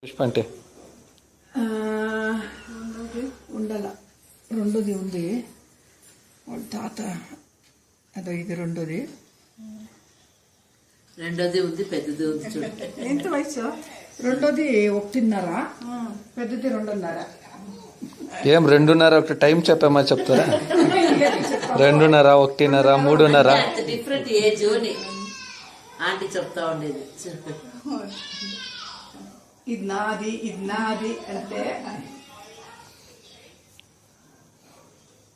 పుష్ప అంటే ఉండాల రెండోది ఉంది వాళ్ళ తాత అదో ఇది రెండోది ఉంది పెద్దది ఉంది చూడు. ఎంత వయసు రెండోది 1.5 పెద్దది 2.5 ఏం 2.5 ఒకటి టైం చెప్పామా చెప్తారా 2.5 1.5 3.5 డిఫరెంట్ ఏజ్ అని ఆంటీ చెప్తా ఉండేది. ఇది నాది అంటే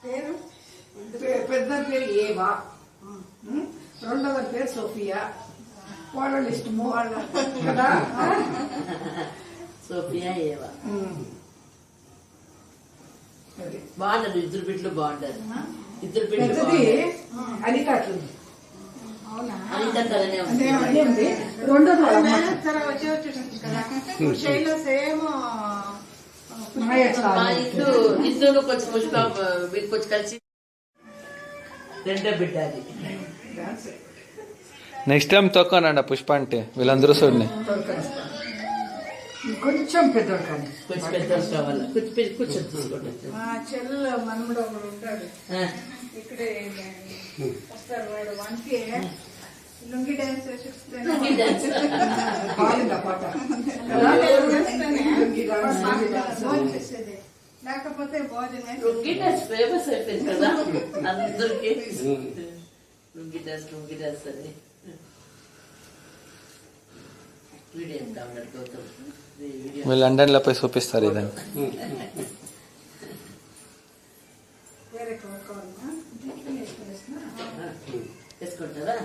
పేరు పెద్ద పేరు ఏవా, రెండవ పేరు సోఫియా. వాళ్ళ ఇష్టము వాళ్ళ కదా. సోఫియా ఏవా బాగుంటారు, ఇద్దరు బిడ్డలు బాగుంటారు. ఇద్దరు బిడ్డలు పెద్దది అనికాట్లుంది. రెండోది మా ఇల్లు కొంచెం పుష్ప మీరు కొంచెం కలిసి రెండో బిడ్డ అది. నెక్స్ట్ టైం తొక్కనండి పుష్ప అంటే వీళ్ళందరూ చూడండి. కొంచెం పెద్దోడు కానీ కొంచెం పెద్ద కావాలి. కూర్చొని తీసుకోండి. మా చెల్లెలు మనముడు ఒకడు ఉంటాడు ఇక్కడే వస్తారు. వాడు వానికి లుంగి డాన్స్ చేసేది, లేకపోతే భోజనం లుంగి డాన్స్ ఫేమస్ అయిపోయింది కదా అందరికి. లుంగి డాన్స్ అని వీడియో డౌన్లోడ్ అవుతాం. వీళ్ళు లండన్లో పోయి చూపిస్తారు ఇదని. వేసుకుంటారా?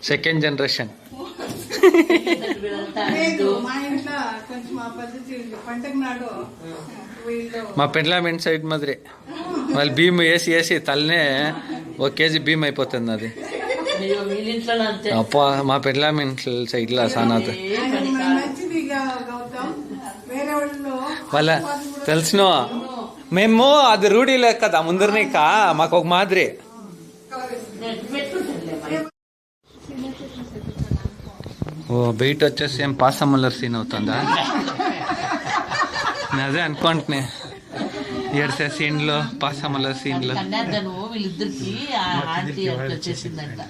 Second generation. మా ఇంట్లో కొంచెం ఆ పద్ధతి పంటకు నాడు మా పెండ్లామెంట్ సైడ్ మాదిరి వాళ్ళు భీమ్ వేసి తల్లనే 1 కేజీ భీమ్ అయిపోతుంది అది. అప్ప మా పెండ్లామెంట్ సైడ్ లో సానాథ్ వాళ్ళ తెలిసిన మేము అది రూఢీ లేక కదా ముందరనిక మాకు ఒక మాదిరి. ఓ బయట వచ్చేసి ఏం పాసమ్మలర్ సీన్ అవుతుందా? నేను అదే అనుకుంటున్నా ఏడ్సే సీన్లో పాసమ్మలర్ సీన్లో. వీళ్ళిద్దరికి ఆంటీ వచ్చేసిందంట.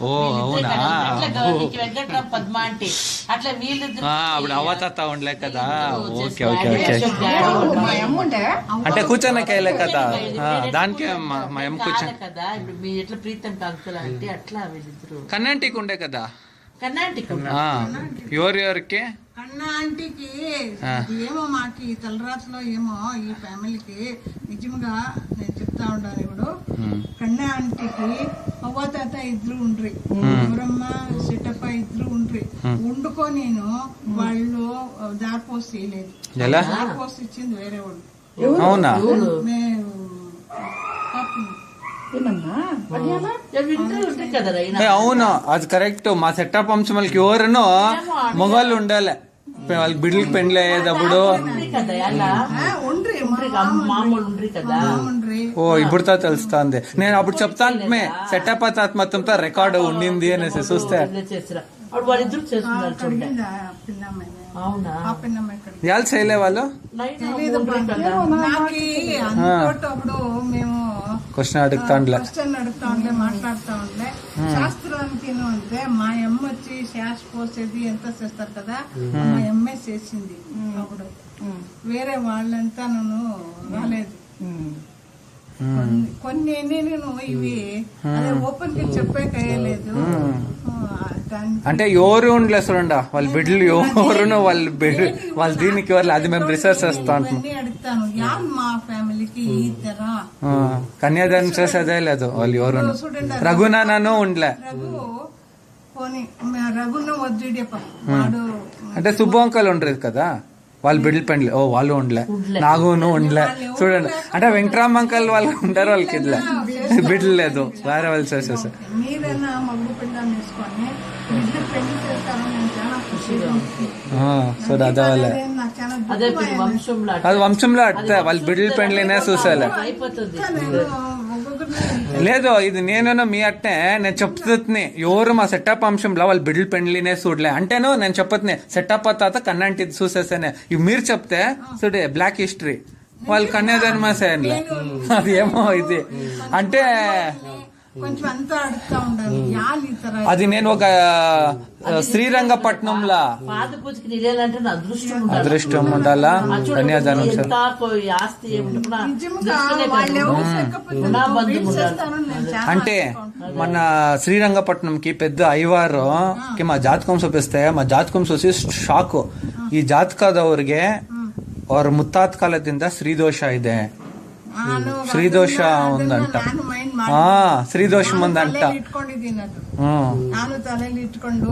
ఓ అవునా? పద్మ అంటే అట్లా వీళ్ళిద్దరు అప్పుడు అవతాత ఉండలే కదా. ఓకే ఓకే ఓకే అంటే కూర్చోనకాయలే కదా దానికి మా అమ్మ కూర్చొని కదా. ఇప్పుడు మీ ఎట్లా ప్రీతం కాకులు అంటే అట్లా వీళ్ళిద్దరు కర్ణాటక ఉండే కదా. కర్ణాటక ఎవరికి కన్నా ఆంటీకి ఏమో మాకు ఈ తలరాత్రిలో ఏమో ఈ ఫ్యామిలీకి నిజంగా నేను చెప్తా ఉండాలి. ఇప్పుడు కన్నా ఆంటీకి అవ్వ తాత ఇద్దరు ఉండ్రి, ఎవరమ్మ సిట్టప్ప ఇద్దరు ఉండ్రి. వండుకో నేను వాళ్ళు దారిపోసి చేయలేదు, దారిపోసి ఇచ్చింది వేరే వాళ్ళు. అవునా? మేము అవును అది కరెక్ట్. మా సెటప్ అంశంకి ఎవరునో మొగళ్ళు ఉండాలి వాళ్ళకి బిడ్డలకి పెండ్లి అయ్యేటప్పుడు. ఓ ఇప్పుడు తెలుస్తుంది. నేను అప్పుడు చెప్తాను సెటప్ తాత మొత్తంతో రికార్డు ఉండింది అనేసి చూస్తే వాళ్ళు చేయలే వాళ్ళు అప్పుడు మేము క్వశ్చన్ అడుగుతా ఉండే మాట్లాడుతా ఉండే. శాస్త్రానికి అంటే మా అమ్మ వచ్చి శాస్ పోసేది ఎంత చేస్తారు కదా, మా అమ్మే చేసింది. అప్పుడు వేరే వాళ్ళంతా నన్ను రాలేదు. కొన్ని నేను ఇవి అదే ఓపెన్ గా చెప్పేకయ్యలేదు. అంటే ఎవరు ఉండలే చూడండి వాళ్ళ బిడ్డలు ఎవరునో వాళ్ళ దీనికి ఎవరు అది మేము రీసెర్చ్ చేస్తా అడుగుతాను మా ఫ్యామిలీకి ఈ తర కన్యాదానం చేసేదే లేదు వాళ్ళు ఎవరు. రఘునాను ఉండలే. రఘున వద్దుడేప వాడు అంటే శుభంకలు ఉండలేదు కదా వాళ్ళు బిడ్డలు పెండ్లి. ఓ వాళ్ళు ఉండలే, నాగును ఉండలే చూడండి. అంటే వెంకటరామ్ అంకల్ వాళ్ళు ఉంటారు, వాళ్ళకి ఇట్లా బిడ్డలు లేదు, వేరే వాళ్ళు చేసేసారు. మీరైనా మగ్గు పిల్లని వేసుకొని బిడ్డలు పెళ్లి చేస్తారని నేను చాలా ఖుషిగా సో అదే వాళ్ళే అది వంశంలో అట్టే వాళ్ళ బిడ్డలు పెండ్లినే చూసేలే. అయిపోతుంది. లేదు ఇది నేను మీ అట్నే నేను చెప్తుని ఎవరు మా సెటప్ అంశంలో వాళ్ళు బిడ్డలు పెండ్లినే చూడలే అంటేను నేను చెప్పత్ని సెటప్ తాత కన్నంటి చూసేసానే ఇవి మీరు చెప్తే చూడే బ్లాక్ హిస్టరీ వాళ్ళు కన్యాధర్మసేన్లే అది ఏమో ఇది అంటే కొంచెం అంతా అడుగుతా ఉండాలి యాలు ఈ ತರ అది నేను ఒక శ్రీరంగపట్నంలో పాద పూజకి నిలేయాలంటే నా అదృష్టం ఉండాలి. అదృష్టం ఉండాలా ఆ చూడు, కన్యాదానం ఎంత ఆస్తి ఏముంటున్నా నిజంగా వాళ్ళు ఎవరు చెక్కకపోతే నా బంధువు వీళ్ళు ఉండాలి. చేస్తారని నేను చాలా అంటే మన శ్రీరంగపట్నంకి పెద్ద అయ్యవారు మా ಜಾತಕಂ చూపిస్తే మా ಜಾತಕಂ చూసి ಶಾಕು ಈ ಜಾತಕದವ್ರಿಗೆ ಅವ್ರ ಮುತ್ತಾತ ಕಾಲದಿಂದ ಶ್ರೀದೋಷ ಇದೆ ನಾನು ಶ್ರೀದೋಷ ఉందంట ನಾನು ಮೈಂಡ್ ಶ್ರೀದೋಷం ఉందంట ಇಟ್ಕೊಂಡಿದ್ದೀನಿ ಅದು ಹ್ಮ್ ನಾನು ತಲೆಯಲ್ಲಿ ಇಟ್ಕೊಂಡು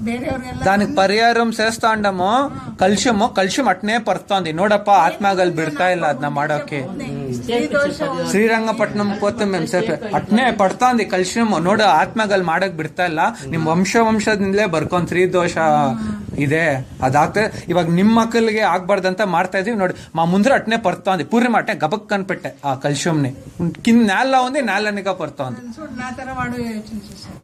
ಬೇರೆಯವ್ರಿಗೆಲ್ಲ దానికి పరిహారం చేస్తా ఉండము కలుషం అట్నే పడుతోంది నోడప్ప ఆత్మగల్ బిడతా ಇಲ್ಲ ಅದನ್ನ ಮಾಡೋಕೆ ಶ್ರೀದೋಷ ಶ್ರೀರಂಗಪಟ್ಟಣಂ పోతే మేము ಸೇಫ್ ಅಟ್ನೇ ಪಡ್ತಾಂದಿ ಕಲ್ಶಿಯಂ ನೋಡು ಆತ್ಮಗಲ್ ಮಾಡಕ್ ಬಿಡ್ತಾ ಇಲ್ಲ ನಿಮ್ ವಂಶದಿಂದಲೇ ಬರ್ಕೊಂಡ್ ಶ್ರೀದೋಷ ಇದೆ ಅದಾಗ್ತದೆ ಇವಾಗ ನಿಮ್ಮ ಮಕ್ಕಳಿಗೆ ಆಗ್ಬಾರ್ದಂತ ಮಾಡ್ತಾ ಇದೀವಿ ನೋಡಿ మా ముందర అట్నే పడుతోంది పూర్ణిమ అట్నే గబక్ కనిపెట్టే ఆ కల్షియంని కింద నేల ఉంది నేలనిగా పడుతోంది చూడు నా తర వాడు యోచన చేశాడు